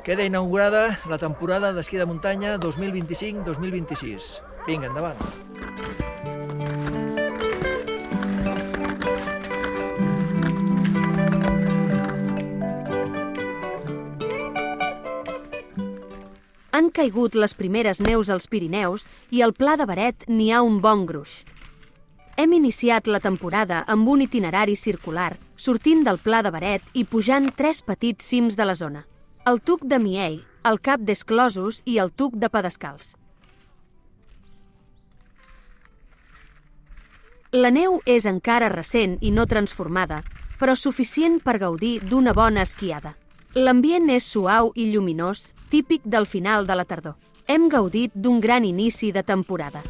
Queda inaugurada la temporada d'esquí de muntanya 2025-2026. Vinga, endavant. Han caigut les primeres neus als Pirineus i al Pla de Beret n'hi ha un bon gruix. Hem iniciat la temporada amb un itinerari circular, sortint del Pla de Beret i pujant 3 petits cims de la zona: el Tuc de Miell, el Cap d'Esclosos i el Tuc de Pedescals. La neu és encara recent i no transformada, però suficient per gaudir d'una bona esquiada. L'ambient és suau i lluminós, típic del final de la tardor. Hem gaudit d'un gran inici de temporada.